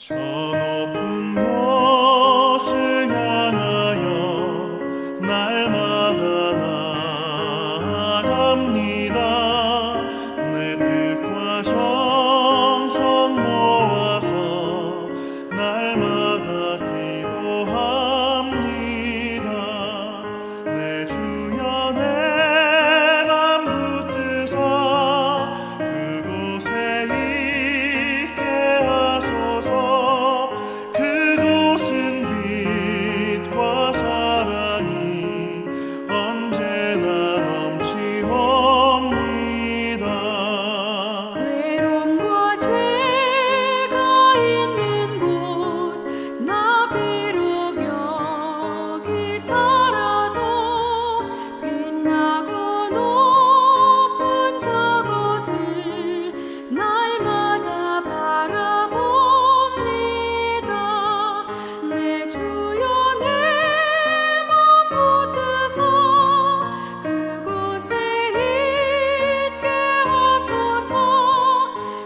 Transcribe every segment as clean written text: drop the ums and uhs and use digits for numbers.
저 높은 곳을 향하여 날마다 나아갑니다. 내 뜻과 정성 모아서 날마다 기도합니다. 내 주여 내 맘 붙드사 그곳에 있게 하소서. 그곳은 빛과 사랑이 언제나 넘치옵니다. 괴로움과 죄가 있는 곳 나 비록 여기 살아도 빛나고 높은 저곳을 날마다 바라봅니다. 내 주여 내 맘 붙드사 그곳에 있게 하소서.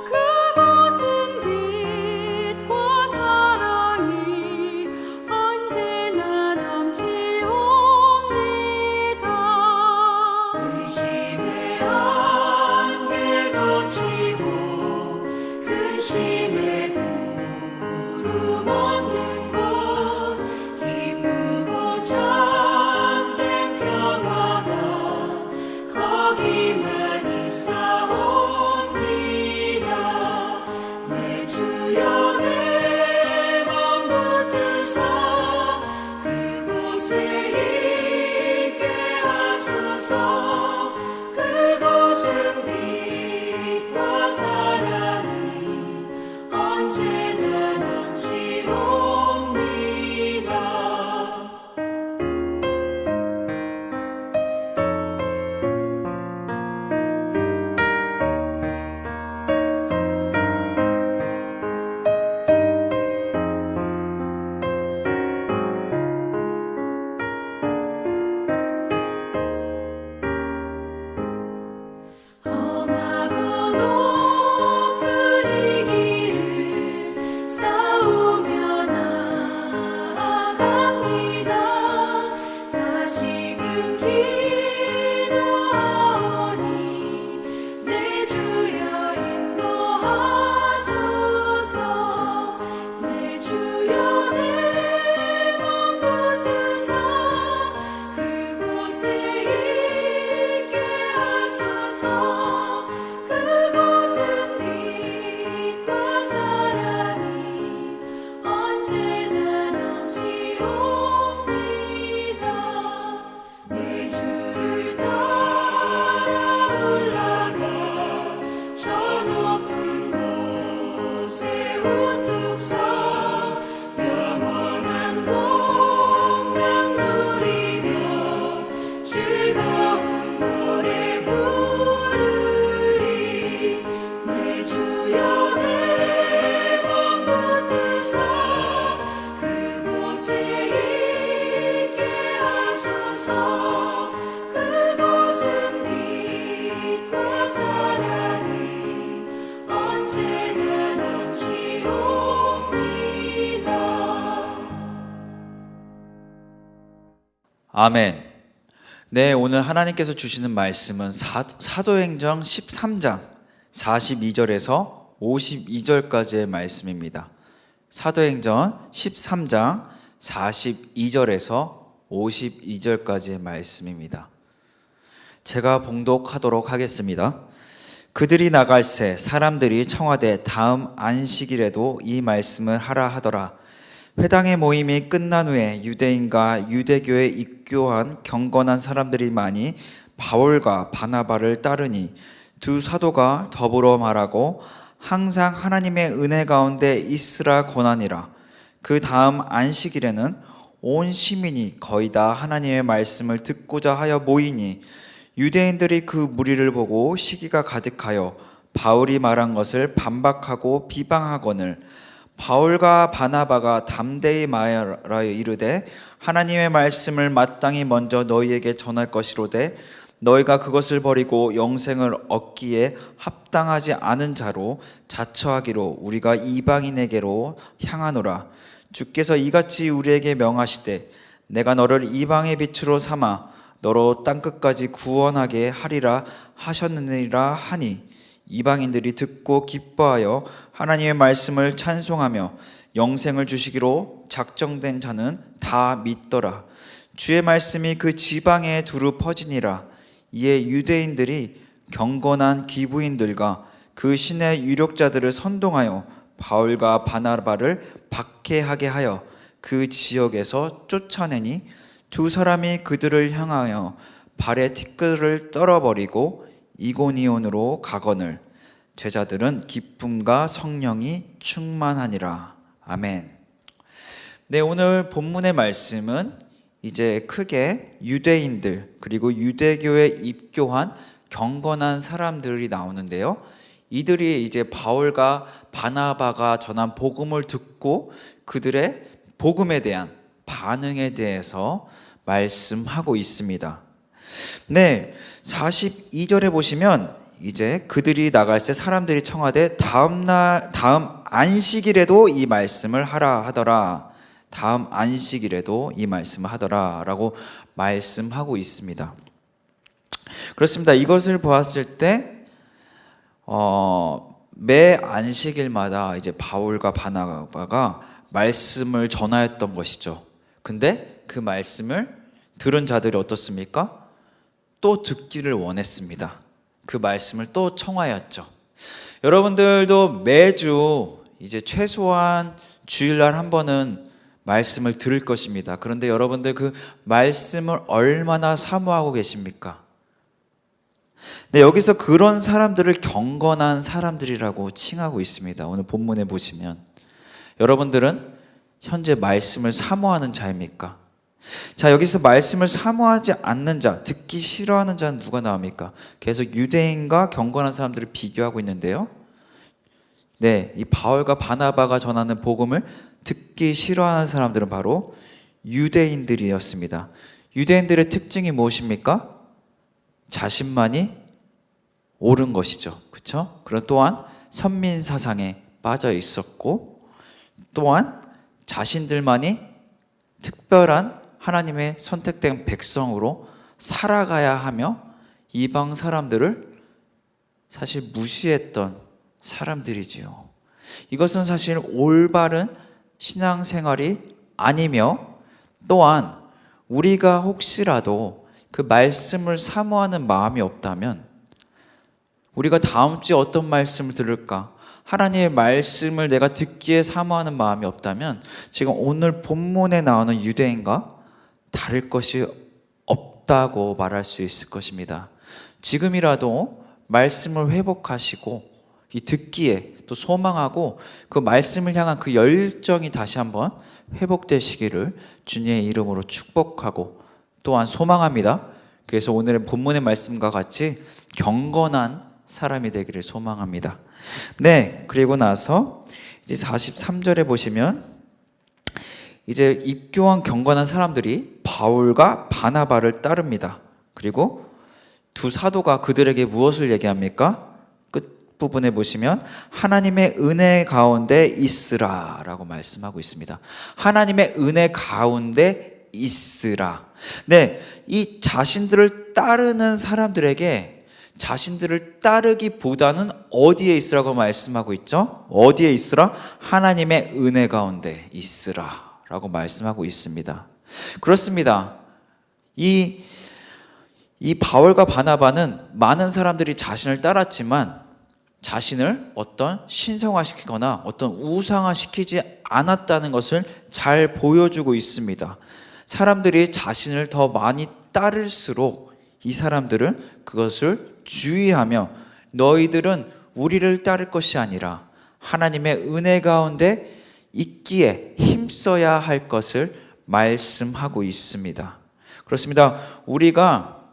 그곳은 빛과 사랑이 언제나 넘치옵니다. 의심의 안개 거치고 근심의 구름 없는 곳 기쁘고 참된 평화가 거기만 있사옵니다. 내 주여 내 맘 붙드사 그곳에 있게 하소서. 그곳은 빛과 사랑이 언제나 넘치옵니다. 험하고 높은 이 길을 싸우며 나아갑니다. 다시금 기도하오니 내 주여 인도하소서. 내 주여 내 맘 붙드사 그곳에 있게 하소서. 그곳은 빛과 사랑이 언제나 넘치옵니다. 내 주를 따라 올라가 저 높은 곳에 우뚝 서 영원한 복락 누리며 즐거운 노래 부르리. 내 주여 내 맘 붙드사 그곳에 있게 하소서. 그곳은 빛과 사랑이 언제나 넘치옵니다. 아멘. 네, 오늘 하나님께서 주시는 말씀은 사도행전 13장 42절에서 52절까지의 말씀입니다. 사도행전 13장 42절에서 52절까지의 말씀입니다. 제가 봉독하도록 하겠습니다. 그들이 나갈새 사람들이 청하되 다음 안식일에도 이 말씀을 하라 하더라. 회당의 모임이 끝난 후에 유대인과 유대교에 입교한 경건한 사람들이 많이 바울과 바나바를 따르니 두 사도가 더불어 말하고 항상 하나님의 은혜 가운데 있으라 권하니라. 그 다음 안식일에는 온 시민이 거의 다 하나님의 말씀을 듣고자 하여 모이니 유대인들이 그 무리를 보고 시기가 가득하여 바울이 말한 것을 반박하고 비방하거늘 바울과 바나바가 담대히 말하여 이르되 하나님의 말씀을 마땅히 먼저 너희에게 전할 것이로되 너희가 그것을 버리고 영생을 얻기에 합당하지 않은 자로 자처하기로 우리가 이방인에게로 향하노라. 주께서 이같이 우리에게 명하시되 내가 너를 이방의 빛으로 삼아 너로 땅끝까지 구원하게 하리라 하셨느니라 하니 이방인들이 듣고 기뻐하여 하나님의 말씀을 찬송하며 영생을 주시기로 작정된 자는 다 믿더라. 주의 말씀이 그 지방에 두루 퍼지니라. 이에 유대인들이 경건한 기부인들과 그 신의 유력자들을 선동하여 바울과 바나바를 박해하게 하여 그 지역에서 쫓아내니 두 사람이 그들을 향하여 발에 티끌을 떨어버리고 이고니온으로 가거늘 제자들은 기쁨과 성령이 충만하니라. 아멘. 네, 오늘 본문의 말씀은 이제 크게 유대인들 그리고 유대교에 입교한 경건한 사람들이 나오는데요. 이들이 이제 바울과 바나바가 전한 복음을 듣고 그들의 복음에 대한 반응에 대해서 말씀하고 있습니다. 네, 42절에 보시면 이제 그들이 나갈 때 사람들이 청하되 다음 안식일에도 이 말씀을 하라 하더라. 다음 안식일에도 이 말씀을 하더라라고 말씀하고 있습니다. 그렇습니다. 이것을 보았을 때 매 안식일마다 이제 바울과 바나바가 말씀을 전하였던 것이죠. 근데 그 말씀을 들은 자들이 어떻습니까? 또 듣기를 원했습니다. 그 말씀을 또 청하였죠. 여러분들도 매주 이제 최소한 주일날 한 번은 말씀을 들을 것입니다. 그런데 여러분들 그 말씀을 얼마나 사모하고 계십니까? 네, 여기서 그런 사람들을 경건한 사람들이라고 칭하고 있습니다. 오늘 본문에 보시면 여러분들은 현재 말씀을 사모하는 자입니까? 자, 여기서 말씀을 사모하지 않는 자, 듣기 싫어하는 자는 누가 나옵니까? 계속 유대인과 경건한 사람들을 비교하고 있는데요. 네, 이 바울과 바나바가 전하는 복음을 듣기 싫어하는 사람들은 바로 유대인들이었습니다. 유대인들의 특징이 무엇입니까? 자신만이 옳은 것이죠. 그렇죠? 그리고 또한 선민 사상에 빠져 있었고 또한 자신들만이 특별한 하나님의 선택된 백성으로 살아가야 하며 이방 사람들을 사실 무시했던 사람들이지요. 이것은 사실 올바른 신앙생활이 아니며 또한 우리가 혹시라도 그 말씀을 사모하는 마음이 없다면 우리가 다음 주에 어떤 말씀을 들을까? 하나님의 말씀을 내가 듣기에 사모하는 마음이 없다면 지금 오늘 본문에 나오는 유대인과 다를 것이 없다고 말할 수 있을 것입니다. 지금이라도 말씀을 회복하시고 이 듣기에 또 소망하고 그 말씀을 향한 그 열정이 다시 한번 회복되시기를 주님의 이름으로 축복하고 또한 소망합니다. 그래서 오늘의 본문의 말씀과 같이 경건한 사람이 되기를 소망합니다. 네, 그리고 나서 이제 43절에 보시면 이제 입교한 경건한 사람들이 바울과 바나바를 따릅니다. 그리고 두 사도가 그들에게 무엇을 얘기합니까? 끝부분에 보시면 하나님의 은혜 가운데 있으라 라고 말씀하고 있습니다. 하나님의 은혜 가운데 있으라. 네, 이 자신들을 따르는 사람들에게 자신들을 따르기보다는 어디에 있으라고 말씀하고 있죠? 어디에 있으라? 하나님의 은혜 가운데 있으라 라고 말씀하고 있습니다. 그렇습니다. 이 바울과 바나바는 많은 사람들이 자신을 따랐지만 자신을 어떤 신성화시키거나 어떤 우상화시키지 않았다는 것을 잘 보여주고 있습니다. 사람들이 자신을 더 많이 따를수록 이 사람들은 그것을 주의하며 너희들은 우리를 따를 것이 아니라 하나님의 은혜 가운데 있기에 힘써야 할 것을 말씀하고 있습니다. 그렇습니다. 우리가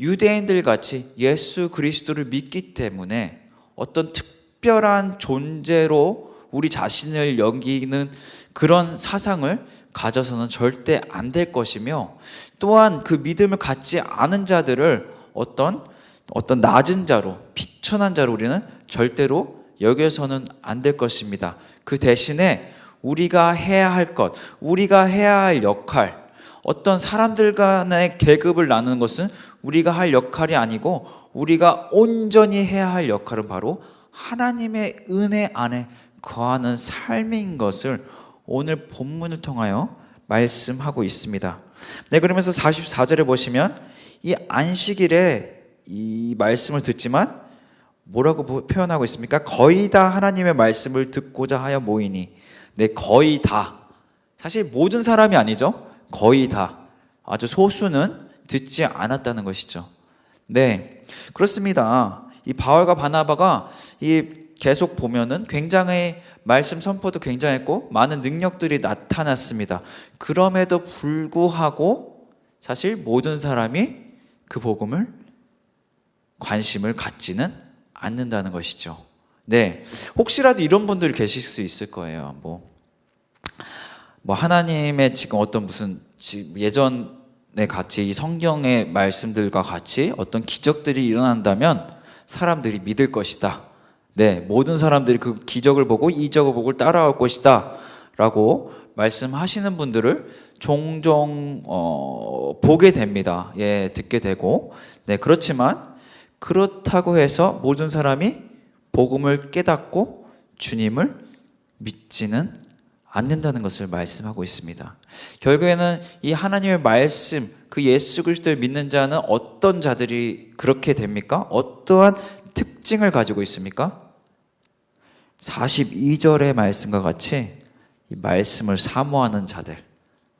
유대인들 같이 예수 그리스도를 믿기 때문에 어떤 특별한 존재로 우리 자신을 여기는 그런 사상을 가져서는 절대 안 될 것이며 또한 그 믿음을 갖지 않은 자들을 어떤 낮은 자로, 비천한 자로 우리는 절대로 여겨서는 안 될 것입니다. 그 대신에 우리가 해야 할 것, 우리가 해야 할 역할, 어떤 사람들 간의 계급을 나누는 것은 우리가 할 역할이 아니고 우리가 온전히 해야 할 역할은 바로 하나님의 은혜 안에 거하는 삶인 것을 오늘 본문을 통하여 말씀하고 있습니다. 네, 그러면서 44절에 보시면 이 안식일에 이 말씀을 듣지만 뭐라고 표현하고 있습니까? 거의 다 하나님의 말씀을 듣고자 하여 모이니. 네, 거의 다. 사실 모든 사람이 아니죠. 거의 다. 아주 소수는 듣지 않았다는 것이죠. 네, 그렇습니다. 이 바울과 바나바가 계속 보면은 굉장히 말씀 선포도 굉장했고 많은 능력들이 나타났습니다. 그럼에도 불구하고 사실 모든 사람이 그 복음을 관심을 갖지는 않는다는 것이죠. 네, 혹시라도 이런 분들이 계실 수 있을 거예요. 뭐 하나님의 지금 어떤 무슨 예전에 같이 이 성경의 말씀들과 같이 어떤 기적들이 일어난다면 사람들이 믿을 것이다. 네, 모든 사람들이 그 기적을 보고 이적을 보고 따라올 것이다 라고 말씀하시는 분들을 종종 보게 됩니다. 예, 듣게 되고. 네, 그렇지만 그렇다고 해서 모든 사람이 복음을 깨닫고 주님을 믿지는 않는다는 것을 말씀하고 있습니다. 결국에는 이 하나님의 말씀, 그 예수 그리스도를 믿는 자는 어떤 자들이 그렇게 됩니까? 어떠한 특징을 가지고 있습니까? 42절의 말씀과 같이 이 말씀을 사모하는 자들,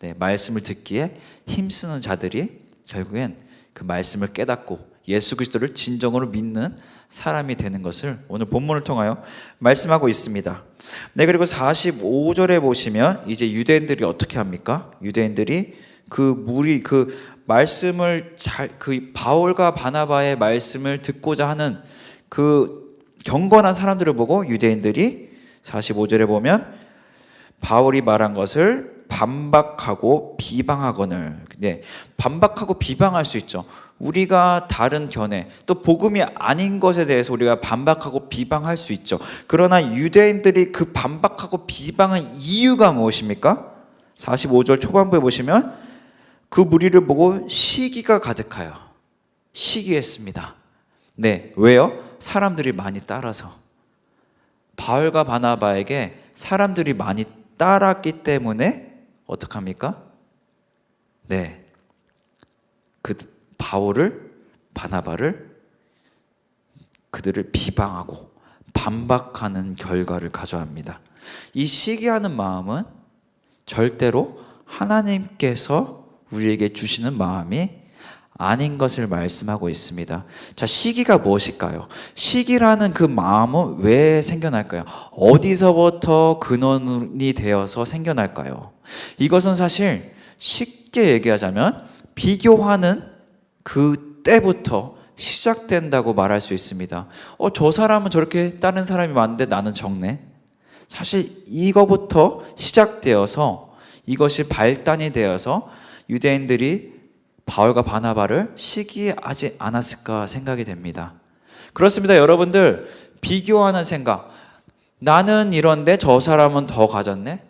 네, 말씀을 듣기에 힘쓰는 자들이 결국엔 그 말씀을 깨닫고 예수 그리스도를 진정으로 믿는 사람이 되는 것을 오늘 본문을 통하여 말씀하고 있습니다. 네, 그리고 45절에 보시면 이제 유대인들이 어떻게 합니까? 유대인들이 그 말씀을 그 바울과 바나바의 말씀을 듣고자 하는 그 경건한 사람들을 보고 유대인들이 45절에 보면 바울이 말한 것을 반박하고 비방하거늘. 네, 반박하고 비방할 수 있죠. 우리가 다른 견해, 또 복음이 아닌 것에 대해서 우리가 반박하고 비방할 수 있죠. 그러나 유대인들이 그 반박하고 비방한 이유가 무엇입니까? 45절 초반부에 보시면 그 무리를 보고 시기가 가득하여 시기했습니다. 네, 왜요? 사람들이 많이 따라서. 바울과 바나바에게 사람들이 많이 따랐기 때문에 어떡합니까? 네, 그 바울을, 바나바를 그들을 비방하고 반박하는 결과를 가져옵니다. 이 시기하는 마음은 절대로 하나님께서 우리에게 주시는 마음이 아닌 것을 말씀하고 있습니다. 자, 시기가 무엇일까요? 시기라는 그 마음은 왜 생겨날까요? 어디서부터 근원이 되어서 생겨날까요? 이것은 사실 쉽게 얘기하자면 비교하는 그 때부터 시작된다고 말할 수 있습니다. 저 사람은 저렇게 다른 사람이 많은데 나는 적네. 사실 이거부터 시작되어서 이것이 발단이 되어서 유대인들이 바울과 바나바를 시기하지 않았을까 생각이 됩니다. 그렇습니다. 여러분들, 비교하는 생각. 나는 이런데 저 사람은 더 가졌네.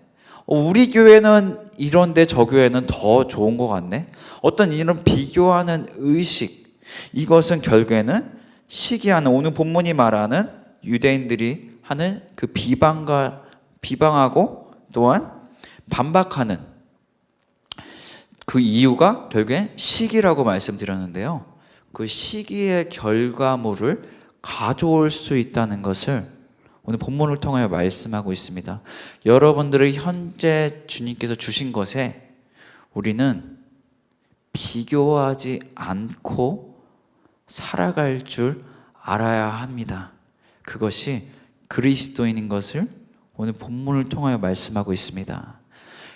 우리 교회는 이런데 저 교회는 더 좋은 것 같네. 어떤 이런 비교하는 의식, 이것은 결국에는 시기하는, 오늘 본문이 말하는 유대인들이 하는 그 비방하고 또한 반박하는 그 이유가 결국엔 시기라고 말씀드렸는데요. 그 시기의 결과물을 가져올 수 있다는 것을 오늘 본문을 통하여 말씀하고 있습니다. 여러분들의 현재 주님께서 주신 것에 우리는 비교하지 않고 살아갈 줄 알아야 합니다. 그것이 그리스도인인 것을 오늘 본문을 통하여 말씀하고 있습니다.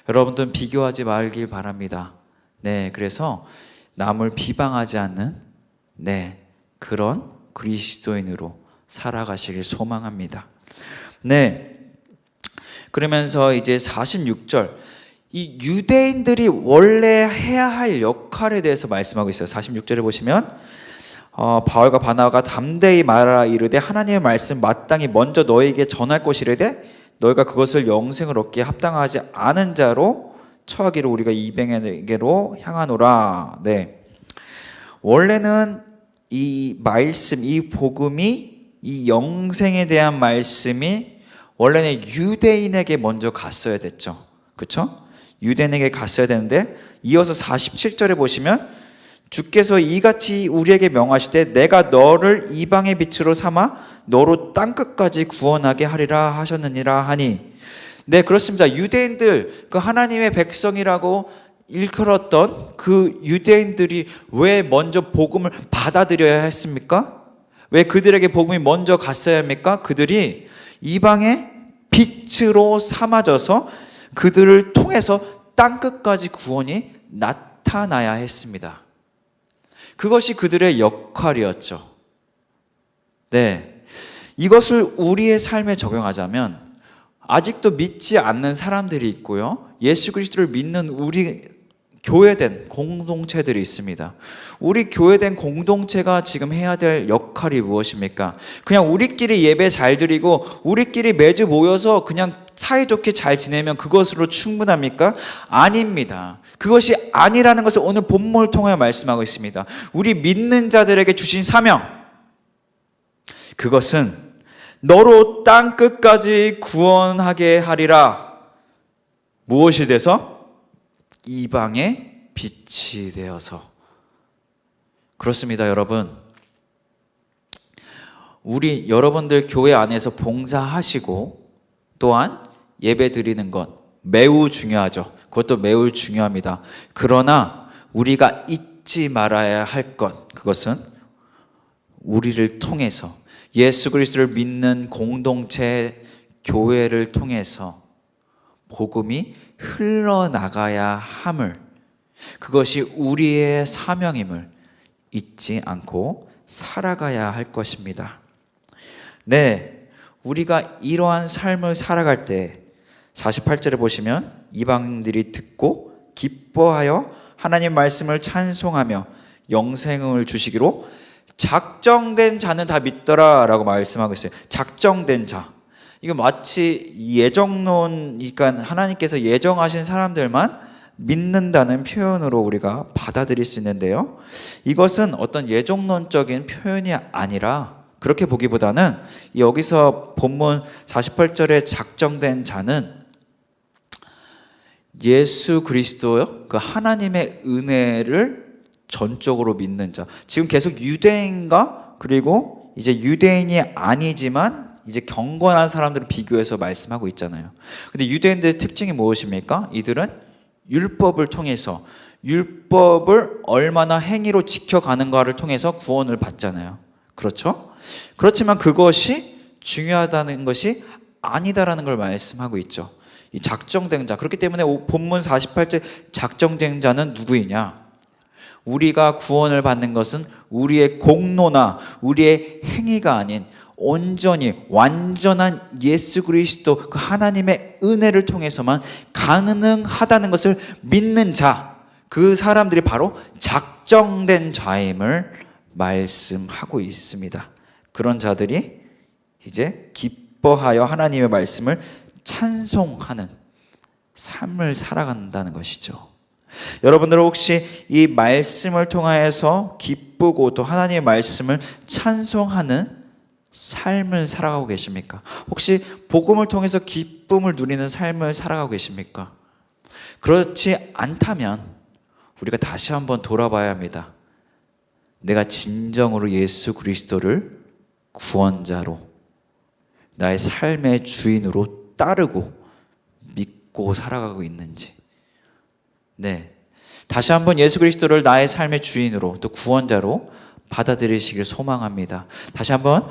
여러분들은 비교하지 말길 바랍니다. 네, 그래서 남을 비방하지 않는 그런 그리스도인으로 살아가시길 소망합니다. 네, 그러면서 이제 46절, 이 유대인들이 원래 해야 할 역할에 대해서 말씀하고 있어요. 46절에 보시면 바울과 바나바가 담대히 말하라 이르되 하나님의 말씀 마땅히 먼저 너에게 전할 것이르되 너희가 그것을 영생을 얻기에 합당하지 않은 자로 처하기를 우리가 이방인에게로 향하노라. 네. 원래는 이 말씀, 이 복음이, 이 영생에 대한 말씀이 원래는 유대인에게 먼저 갔어야 됐죠. 그렇죠? 유대인에게 갔어야 되는데 이어서 47절에 보시면 주께서 이같이 우리에게 명하시되 내가 너를 이방의 빛으로 삼아 너로 땅끝까지 구원하게 하리라 하셨느니라 하니. 네, 그렇습니다. 유대인들, 그 하나님의 백성이라고 일컬었던 그 유대인들이 왜 먼저 복음을 받아들여야 했습니까? 왜 그들에게 복음이 먼저 갔어야 합니까? 그들이 이방의 빛으로 삼아져서 그들을 통해서 땅끝까지 구원이 나타나야 했습니다. 그것이 그들의 역할이었죠. 네. 이것을 우리의 삶에 적용하자면 아직도 믿지 않는 사람들이 있고요. 예수 그리스도를 믿는 우리 교회된 공동체들이 있습니다. 우리 교회된 공동체가 지금 해야 될 역할이 무엇입니까? 그냥 우리끼리 예배 잘 드리고 우리끼리 매주 모여서 그냥 사이좋게 잘 지내면 그것으로 충분합니까? 아닙니다. 그것이 아니라는 것을 오늘 본문을 통하여 말씀하고 있습니다. 우리 믿는 자들에게 주신 사명, 그것은 너로 땅 끝까지 구원하게 하리라. 무엇이 돼서? 이방의 빛이 되어서. 그렇습니다, 여러분. 우리 여러분들 교회 안에서 봉사하시고 또한 예배 드리는 것 매우 중요하죠. 그것도 매우 중요합니다. 그러나 우리가 잊지 말아야 할 것, 그것은 우리를 통해서 예수 그리스도를 믿는 공동체 교회를 통해서 복음이 흘러나가야 함을, 그것이 우리의 사명임을 잊지 않고 살아가야 할 것입니다. 네, 우리가 이러한 삶을 살아갈 때 48절에 보시면 이방인들이 듣고 기뻐하여 하나님 말씀을 찬송하며 영생을 주시기로 작정된 자는 다 믿더라 라고 말씀하고 있어요. 작정된 자, 이거 마치 예정론, 그러니까 하나님께서 예정하신 사람들만 믿는다는 표현으로 우리가 받아들일 수 있는데요, 이것은 어떤 예정론적인 표현이 아니라, 그렇게 보기보다는 여기서 본문 48절에 작정된 자는 예수 그리스도요, 그 하나님의 은혜를 전적으로 믿는 자. 지금 계속 유대인과 그리고 이제 유대인이 아니지만 이제 경건한 사람들을 비교해서 말씀하고 있잖아요. 근데 유대인들의 특징이 무엇입니까? 이들은 율법을 통해서, 율법을 얼마나 행위로 지켜가는가를 통해서 구원을 받잖아요. 그렇죠? 그렇지만 그것이 중요하다는 것이 아니다라는 걸 말씀하고 있죠. 이 작정된 자. 그렇기 때문에 본문 48절 작정된 자는 누구이냐? 우리가 구원을 받는 것은 우리의 공로나 우리의 행위가 아닌 온전히 완전한 예수 그리스도 그 하나님의 은혜를 통해서만 가능하다는 것을 믿는 자, 그 사람들이 바로 작정된 자임을 말씀하고 있습니다. 그런 자들이 이제 기뻐하여 하나님의 말씀을 찬송하는 삶을 살아간다는 것이죠. 여러분들은 혹시 이 말씀을 통하여서 기쁘고 또 하나님의 말씀을 찬송하는 삶을 살아가고 계십니까? 혹시 복음을 통해서 기쁨을 누리는 삶을 살아가고 계십니까? 그렇지 않다면 우리가 다시 한번 돌아봐야 합니다. 내가 진정으로 예수 그리스도를 구원자로, 나의 삶의 주인으로 따르고 믿고 살아가고 있는지. 네, 다시 한번 예수 그리스도를 나의 삶의 주인으로 또 구원자로 받아들이시길 소망합니다. 다시 한번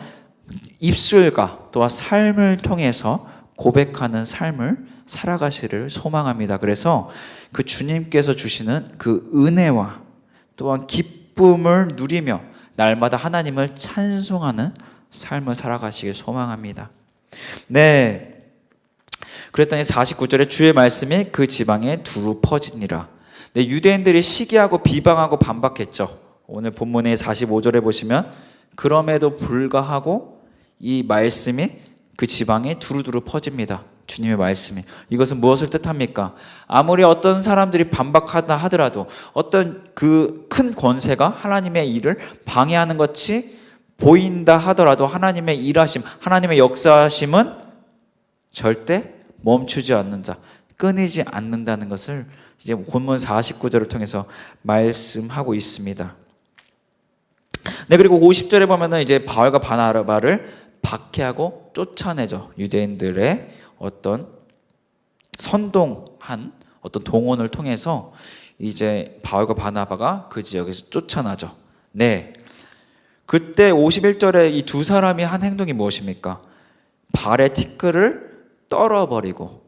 입술과 또한 삶을 통해서 고백하는 삶을 살아가시를 소망합니다. 그래서 그 주님께서 주시는 그 은혜와 또한 기쁨을 누리며 날마다 하나님을 찬송하는 삶을 살아가시길 소망합니다. 네, 그랬더니 49절에 주의 말씀이 그 지방에 두루 퍼지니라. 네, 유대인들이 시기하고 비방하고 반박했죠. 오늘 본문의 45절에 보시면 그럼에도 불구하고 이 말씀이 그 지방에 두루두루 퍼집니다. 주님의 말씀이. 이것은 무엇을 뜻합니까? 아무리 어떤 사람들이 반박하다 하더라도 어떤 그 큰 권세가 하나님의 일을 방해하는 것이 보인다 하더라도 하나님의 일하심, 하나님의 역사하심은 절대 멈추지 않는다, 끊이지 않는다는 것을 이제 본문 49절을 통해서 말씀하고 있습니다. 네, 그리고 50절에 보면은 이제 바울과 바나바를 박해하고 쫓아내죠. 유대인들의 어떤 선동한 어떤 동원을 통해서 이제 바울과 바나바가 그 지역에서 쫓아나죠. 네. 그때 51절에 이 두 사람이 한 행동이 무엇입니까? 발의 티끌을 떨어버리고,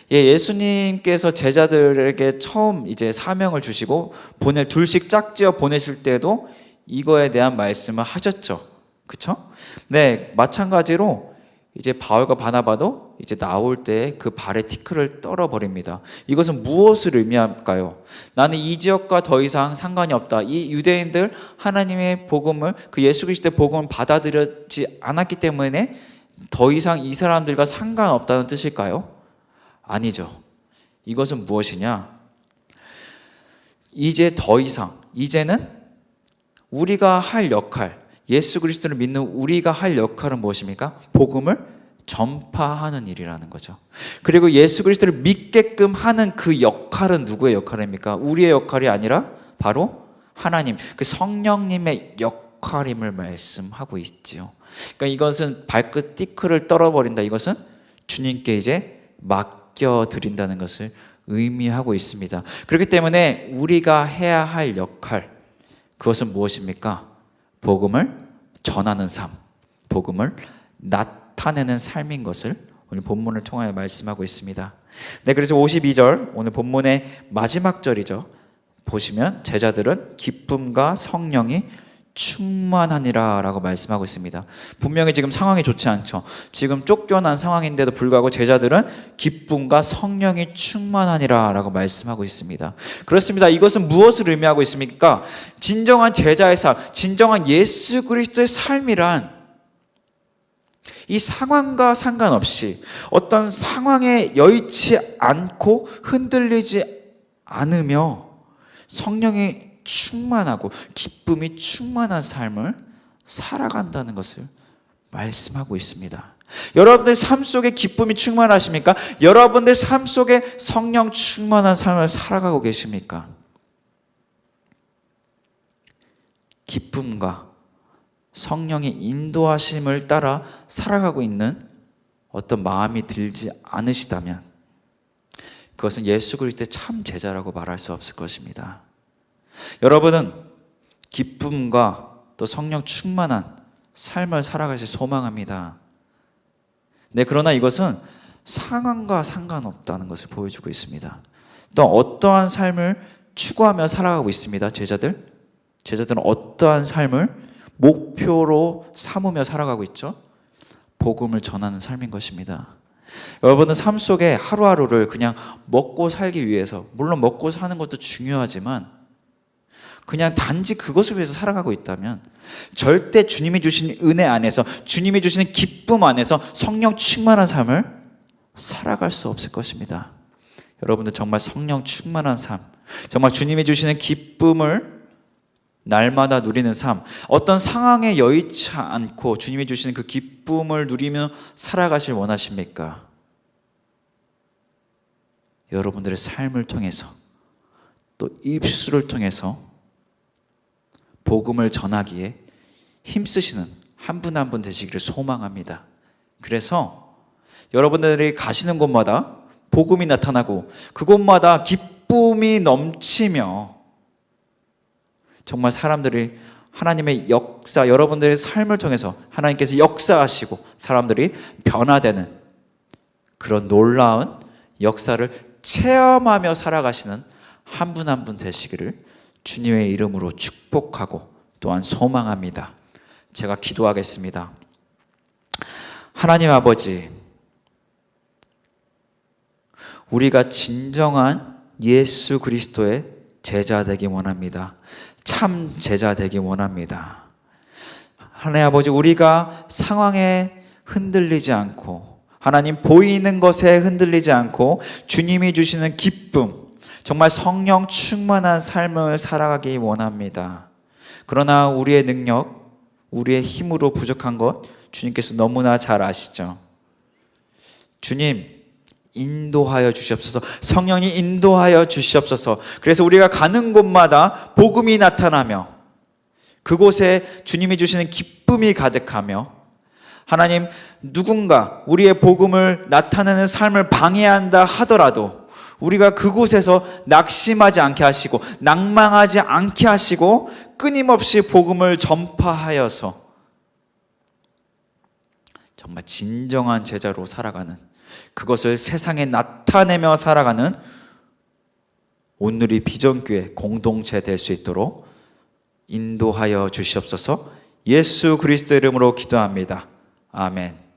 예수님께서 제자들에게 처음 이제 사명을 주시고 보낼 둘씩 짝지어 보내실 때도 이거에 대한 말씀을 하셨죠. 그렇죠? 네, 마찬가지로 이제 바울과 바나바도 이제 나올 때 그 발의 티끌을 떨어버립니다. 이것은 무엇을 의미할까요? 나는 이 지역과 더 이상 상관이 없다. 이 유대인들 하나님의 복음을, 그 예수 그리스도의 복음을 받아들였지 않았기 때문에 더 이상 이 사람들과 상관없다는 뜻일까요? 아니죠. 이것은 무엇이냐? 이제 더 이상, 이제는 우리가 할 역할, 예수 그리스도를 믿는 우리가 할 역할은 무엇입니까? 복음을 전파하는 일이라는 거죠. 그리고 예수 그리스도를 믿게끔 하는 그 역할은 누구의 역할입니까? 우리의 역할이 아니라 바로 하나님, 그 성령님의 역할임을 말씀하고 있지요. 그러니까 이것은 발끝 티끌을 떨어버린다. 이것은 주님께 이제 맡겨드린다는 것을 의미하고 있습니다. 그렇기 때문에 우리가 해야 할 역할, 그것은 무엇입니까? 복음을 전하는 삶, 복음을 나타내는 삶인 것을 오늘 본문을 통하여 말씀하고 있습니다. 네, 그래서 52절, 오늘 본문의 마지막 절이죠. 보시면 제자들은 기쁨과 성령이 충만하니라 라고 말씀하고 있습니다. 분명히 지금 상황이 좋지 않죠. 지금 쫓겨난 상황인데도 불구하고 제자들은 기쁨과 성령이 충만하니라 라고 말씀하고 있습니다. 그렇습니다. 이것은 무엇을 의미하고 있습니까? 진정한 제자의 삶, 진정한 예수 그리스도의 삶이란 이 상황과 상관없이 어떤 상황에 여의치 않고 흔들리지 않으며 성령이 충만하고 기쁨이 충만한 삶을 살아간다는 것을 말씀하고 있습니다. 여러분들 삶 속에 기쁨이 충만하십니까? 여러분들 삶 속에 성령 충만한 삶을 살아가고 계십니까? 기쁨과 성령의 인도하심을 따라 살아가고 있는 어떤 마음이 들지 않으시다면 그것은 예수 그리스도의 참 제자라고 말할 수 없을 것입니다. 여러분은 기쁨과 또 성령 충만한 삶을 살아가실 소망합니다. 네, 그러나 이것은 상황과 상관없다는 것을 보여주고 있습니다. 또 어떠한 삶을 추구하며 살아가고 있습니다. 제자들은 어떠한 삶을 목표로 삼으며 살아가고 있죠? 복음을 전하는 삶인 것입니다. 여러분은 삶 속에 하루하루를 그냥 먹고 살기 위해서, 물론 먹고 사는 것도 중요하지만 그냥 단지 그것을 위해서 살아가고 있다면 절대 주님이 주신 은혜 안에서, 주님이 주시는 기쁨 안에서 성령 충만한 삶을 살아갈 수 없을 것입니다. 여러분들 정말 성령 충만한 삶, 정말 주님이 주시는 기쁨을 날마다 누리는 삶, 어떤 상황에 여의치 않고 주님이 주시는 그 기쁨을 누리며 살아가실 원하십니까? 여러분들의 삶을 통해서 또 입술을 통해서 복음을 전하기에 힘쓰시는 한 분 한 분 되시기를 소망합니다. 그래서 여러분들이 가시는 곳마다 복음이 나타나고 그곳마다 기쁨이 넘치며 정말 사람들이 하나님의 역사, 여러분들의 삶을 통해서 하나님께서 역사하시고 사람들이 변화되는 그런 놀라운 역사를 체험하며 살아가시는 한 분 한 분 되시기를 주님의 이름으로 축복하고 또한 소망합니다. 제가 기도하겠습니다. 하나님 아버지, 우리가 진정한 예수 그리스도의 제자 되기 원합니다. 참 제자 되기 원합니다. 하나님 아버지, 우리가 상황에 흔들리지 않고, 하나님 보이는 것에 흔들리지 않고 주님이 주시는 기쁨, 정말 성령 충만한 삶을 살아가기 원합니다. 그러나 우리의 능력, 우리의 힘으로 부족한 것 주님께서 너무나 잘 아시죠. 주님, 인도하여 주시옵소서. 성령이 인도하여 주시옵소서. 그래서 우리가 가는 곳마다 복음이 나타나며 그곳에 주님이 주시는 기쁨이 가득하며, 하나님, 누군가 우리의 복음을 나타내는 삶을 방해한다 하더라도 우리가 그곳에서 낙심하지 않게 하시고 낭망하지 않게 하시고 끊임없이 복음을 전파하여서 정말 진정한 제자로 살아가는, 그것을 세상에 나타내며 살아가는 온누리 비전교회 공동체 될 수 있도록 인도하여 주시옵소서. 예수 그리스도 이름으로 기도합니다. 아멘.